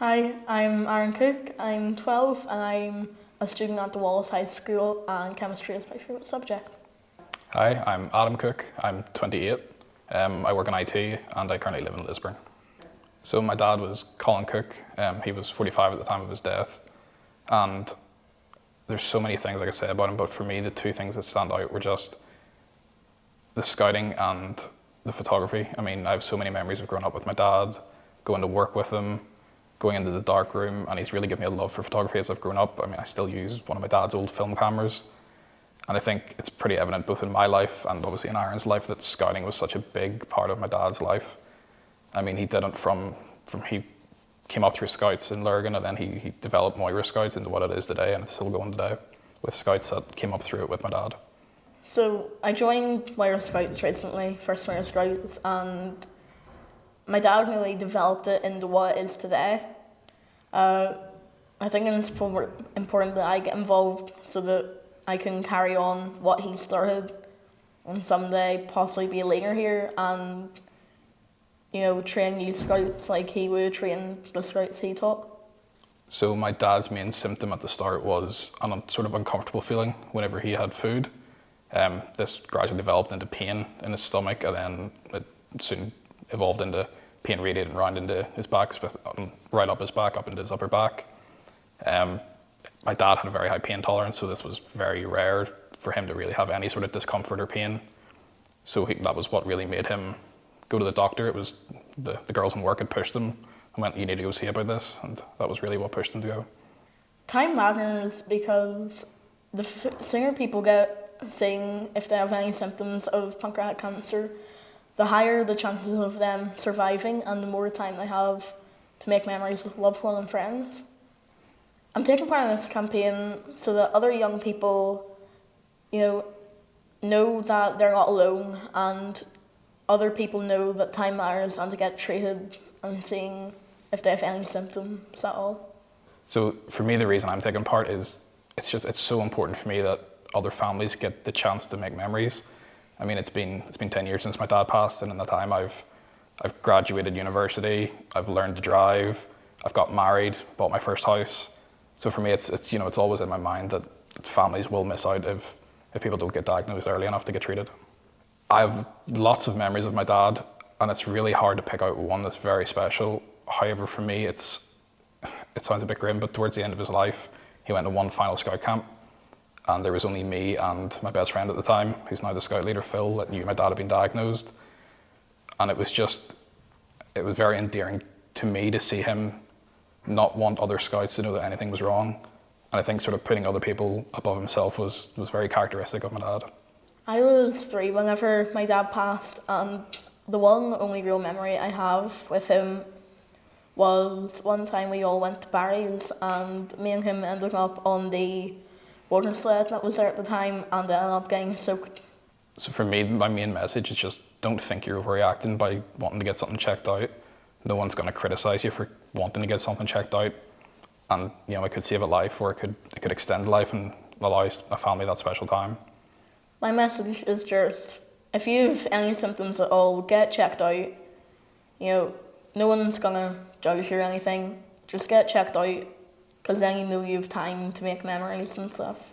Hi, I'm Colin Cooke. I'm 12 and I'm a student at the Wallace High School and chemistry is my favourite subject. Hi, I'm Adam Cooke. I'm 28. I work in IT and I currently live in Lisburn. So my dad was Colin Cooke. He was 45 at the time of his death. And there's so many things I could say about him, but for me the two things that stand out were just the scouting and the photography. I mean, I have so many memories of growing up with my dad, going to work with him, going into the dark room, and he's really given me a love for photography as I've grown up. I mean, I still use one of my dad's old film cameras. And I think it's pretty evident both in my life and obviously in Aaron's life that scouting was such a big part of my dad's life. I mean, he did it from he came up through scouts in Lurgan, and then he developed Moira Scouts into what it is today, and it's still going today with scouts that came up through it with my dad. So I joined Moira Scouts recently, first Moira Scouts, and my dad really developed it into what it is today. I think it's important that I get involved so that I can carry on what he started and someday possibly be a leader here and, train new scouts like he would train the scouts he taught. So my dad's main symptom at the start was a sort of uncomfortable feeling whenever he had food. This gradually developed into pain in his stomach, and then it soon evolved into pain radiating around into his back, right up his back, up into his upper back. My dad had a very high pain tolerance, so this was very rare for him to really have any sort of discomfort or pain. So that was what really made him go to the doctor. It was the girls in work had pushed him and went, "You need to go see about this," and that was really what pushed him to go. Time matters because the sooner people get seeing if they have any symptoms of pancreatic cancer, the higher the chances of them surviving and the more time they have to make memories with loved ones and friends. I'm taking part in this campaign so that other young people, know that they're not alone, and other people know that time matters and to get treated and seeing if they have any symptoms at all. So for me, the reason I'm taking part is it's so important for me that other families get the chance to make memories. I mean, it's been 10 years since my dad passed, and in that time I've graduated university, I've learned to drive, I've got married, bought my first house. So for me, it's always in my mind that families will miss out if people don't get diagnosed early enough to get treated. I have lots of memories of my dad, and it's really hard to pick out one that's very special. However, for me, it sounds a bit grim, but towards the end of his life, he went to one final scout camp, and there was only me and my best friend at the time, who's now the scout leader, Phil, that knew my dad had been diagnosed. And it was very endearing to me to see him not want other scouts to know that anything was wrong. And I think sort of putting other people above himself was very characteristic of my dad. I was 3 whenever my dad passed, and the one only real memory I have with him was one time we all went to Barry's and me and him ended up on the water sled that was there at the time and ended up getting soaked. So for me, my main message is just don't think you're overreacting by wanting to get something checked out. No one's going to criticize you for wanting to get something checked out. And it could save a life, or it could extend life and allow a family that special time. My message is just, if you have any symptoms at all, get checked out. No one's going to judge you or anything. Just get checked out, because then you know you have time to make memories and stuff.